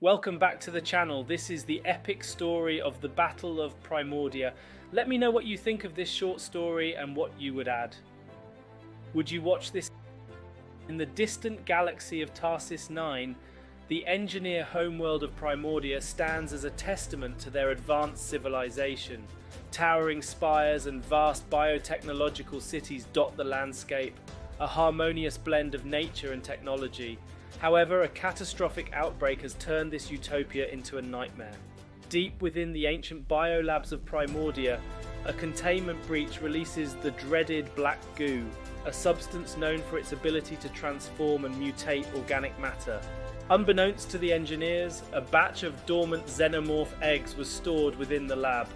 Welcome back to the channel. This is the epic story of the Battle of Primordia. Let me know what you think of this short story and what you would add. Would you watch this? In the distant galaxy of Tarsis 9, the engineer homeworld of Primordia stands as a testament to their advanced civilization. Towering spires and vast biotechnological cities dot the landscape, a harmonious blend of nature and technology. However, a catastrophic outbreak has turned this utopia into a nightmare. Deep within the ancient biolabs of Primordia, a containment breach releases the dreaded black goo, a substance known for its ability to transform and mutate organic matter. Unbeknownst to the engineers, a batch of dormant xenomorph eggs was stored within the lab.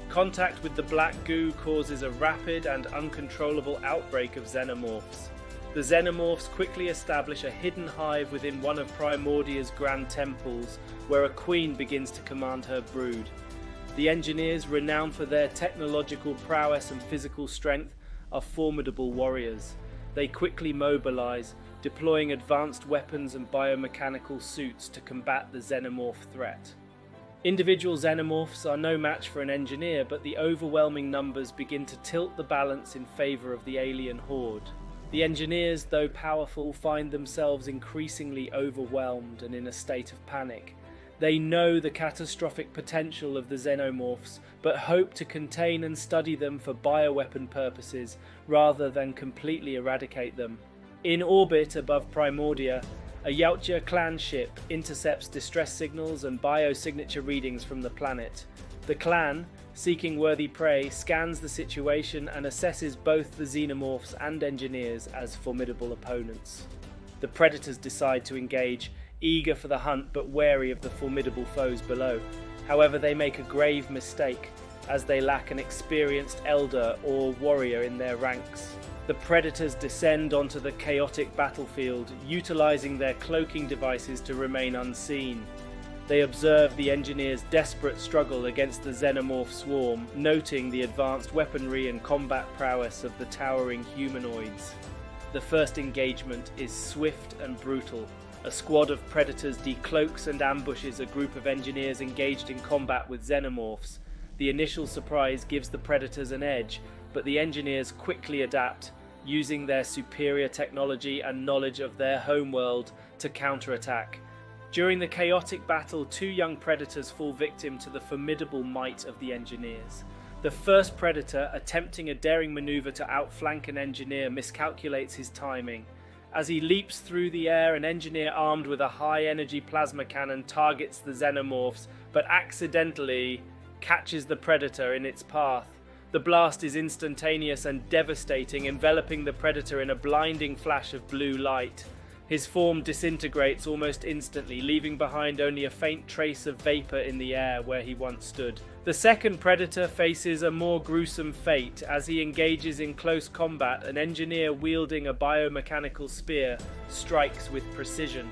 Contact with the black goo causes a rapid and uncontrollable outbreak of xenomorphs. The xenomorphs quickly establish a hidden hive within one of Primordia's grand temples, where a queen begins to command her brood. The engineers, renowned for their technological prowess and physical strength, are formidable warriors. They quickly mobilize, deploying advanced weapons and biomechanical suits to combat the xenomorph threat. Individual xenomorphs are no match for an engineer, but the overwhelming numbers begin to tilt the balance in favor of the alien horde. The engineers, though powerful, find themselves increasingly overwhelmed and in a state of panic. They know the catastrophic potential of the xenomorphs, but hope to contain and study them for bioweapon purposes rather than completely eradicate them. In orbit above Primordia, a Yautja clan ship intercepts distress signals and biosignature readings from the planet. The clan, seeking worthy prey, scans the situation and assesses both the xenomorphs and engineers as formidable opponents. The predators decide to engage, eager for the hunt but wary of the formidable foes below. However, they make a grave mistake, as they lack an experienced elder or warrior in their ranks. The predators descend onto the chaotic battlefield, utilizing their cloaking devices to remain unseen. They observe the engineers' desperate struggle against the xenomorph swarm, noting the advanced weaponry and combat prowess of the towering humanoids. The first engagement is swift and brutal. A squad of predators decloaks and ambushes a group of engineers engaged in combat with xenomorphs. The initial surprise gives the predators an edge, but the engineers quickly adapt, using their superior technology and knowledge of their homeworld to counterattack. During the chaotic battle, two young predators fall victim to the formidable might of the engineers. The first predator, attempting a daring maneuver to outflank an engineer, miscalculates his timing. As he leaps through the air, an engineer armed with a high-energy plasma cannon targets the xenomorphs, but accidentally catches the predator in its path. The blast is instantaneous and devastating, enveloping the predator in a blinding flash of blue light. His form disintegrates almost instantly, leaving behind only a faint trace of vapor in the air where he once stood. The second predator faces a more gruesome fate as he engages in close combat. An engineer wielding a biomechanical spear strikes with precision.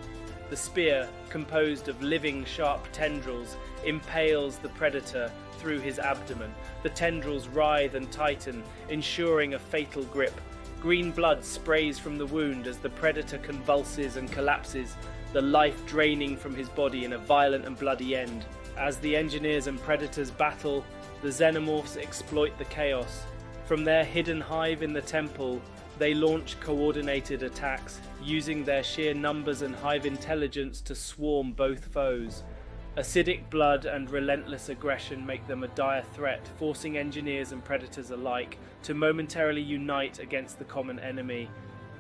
The spear, composed of living sharp tendrils, impales the predator through his abdomen. The tendrils writhe and tighten, ensuring a fatal grip. Green blood sprays from the wound as the predator convulses and collapses, the life draining from his body in a violent and bloody end. As the engineers and predators battle, the xenomorphs exploit the chaos. From their hidden hive in the temple, they launch coordinated attacks, using their sheer numbers and hive intelligence to swarm both foes. Acidic blood and relentless aggression make them a dire threat, forcing engineers and predators alike to momentarily unite against the common enemy.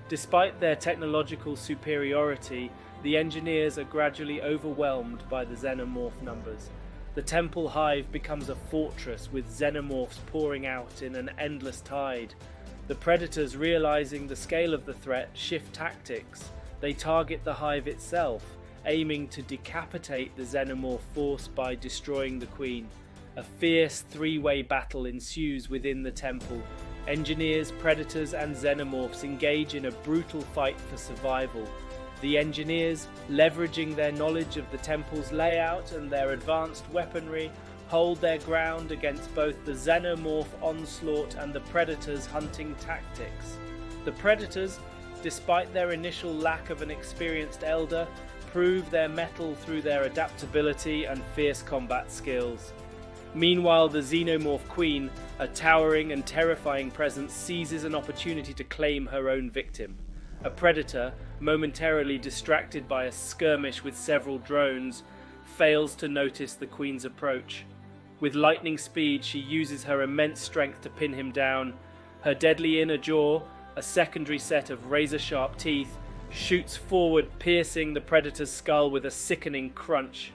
Despite their technological superiority, the engineers are gradually overwhelmed by the xenomorph numbers. The temple hive becomes a fortress, with xenomorphs pouring out in an endless tide. The predators, realizing the scale of the threat, shift tactics. They target the hive itself, aiming to decapitate the xenomorph force by destroying the queen. A fierce three-way battle ensues within the temple. Engineers, predators and xenomorphs engage in a brutal fight for survival. The engineers, leveraging their knowledge of the temple's layout and their advanced weaponry, hold their ground against both the xenomorph onslaught and the predators' hunting tactics. The predators, despite their initial lack of an experienced elder, prove their mettle through their adaptability and fierce combat skills. Meanwhile, the Xenomorph Queen, a towering and terrifying presence, seizes an opportunity to claim her own victim. A predator, momentarily distracted by a skirmish with several drones, fails to notice the Queen's approach. With lightning speed, she uses her immense strength to pin him down. Her deadly inner jaw, a secondary set of razor-sharp teeth, shoots forward, piercing the predator's skull with a sickening crunch.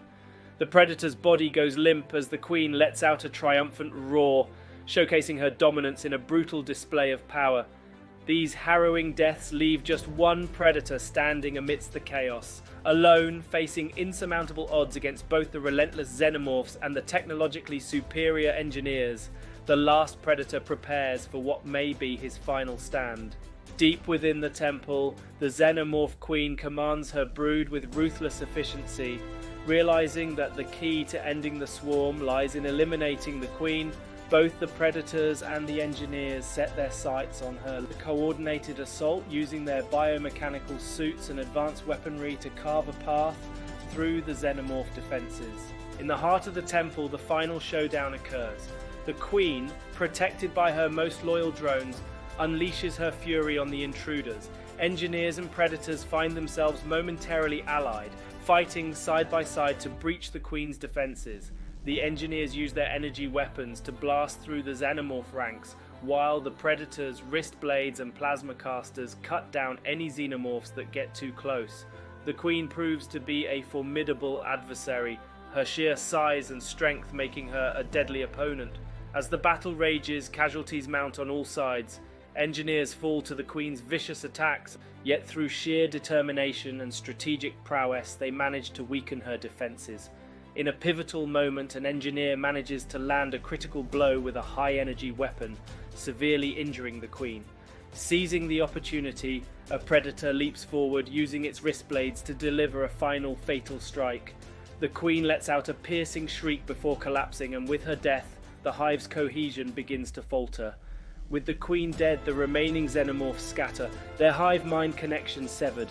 The predator's body goes limp as the Queen lets out a triumphant roar, showcasing her dominance in a brutal display of power. These harrowing deaths leave just one predator standing amidst the chaos, alone, facing insurmountable odds against both the relentless Xenomorphs and the technologically superior engineers. The last predator prepares for what may be his final stand. Deep within the temple, the Xenomorph Queen commands her brood with ruthless efficiency. Realizing that the key to ending the swarm lies in eliminating the Queen, both the predators and the engineers set their sights on her. The coordinated assault, using their biomechanical suits and advanced weaponry to carve a path through the Xenomorph defenses. In the heart of the temple, the final showdown occurs. The Queen, protected by her most loyal drones, unleashes her fury on the intruders. Engineers and predators find themselves momentarily allied, fighting side by side to breach the Queen's defenses. The engineers use their energy weapons to blast through the Xenomorph ranks, while the predators, wrist blades and plasma casters cut down any Xenomorphs that get too close. The Queen proves to be a formidable adversary, her sheer size and strength making her a deadly opponent. As the battle rages, casualties mount on all sides. Engineers fall to the Queen's vicious attacks, yet through sheer determination and strategic prowess they manage to weaken her defenses. In a pivotal moment, an engineer manages to land a critical blow with a high-energy weapon, severely injuring the Queen. Seizing the opportunity, a predator leaps forward, using its wrist blades to deliver a final fatal strike. The Queen lets out a piercing shriek before collapsing, and with her death, the hive's cohesion begins to falter. With the Queen dead, the remaining Xenomorphs scatter, their hive-mind connection severed.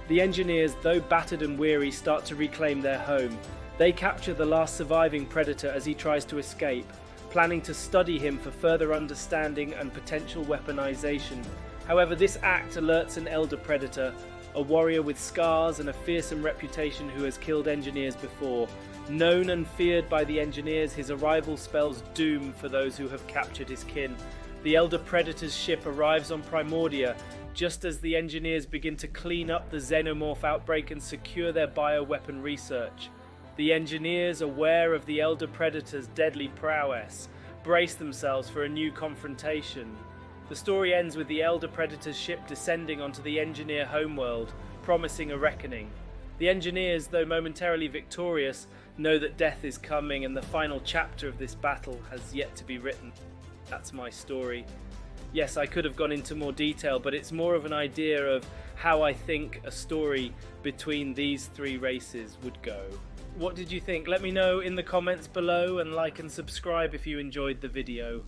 The engineers, though battered and weary, start to reclaim their home. They capture the last surviving predator as he tries to escape, planning to study him for further understanding and potential weaponization. However, this act alerts an elder predator, a warrior with scars and a fearsome reputation who has killed engineers before. Known and feared by the engineers, his arrival spells doom for those who have captured his kin. The elder predator's ship arrives on Primordia, just as the engineers begin to clean up the Xenomorph outbreak and secure their bioweapon research. The engineers, aware of the elder predator's deadly prowess, brace themselves for a new confrontation. The story ends with the elder predator's ship descending onto the engineer homeworld, promising a reckoning. The engineers, though momentarily victorious, know that death is coming and the final chapter of this battle has yet to be written. That's my story. Yes, I could have gone into more detail, but it's more of an idea of how I think a story between these three races would go. What did you think? Let me know in the comments below, and like and subscribe if you enjoyed the video.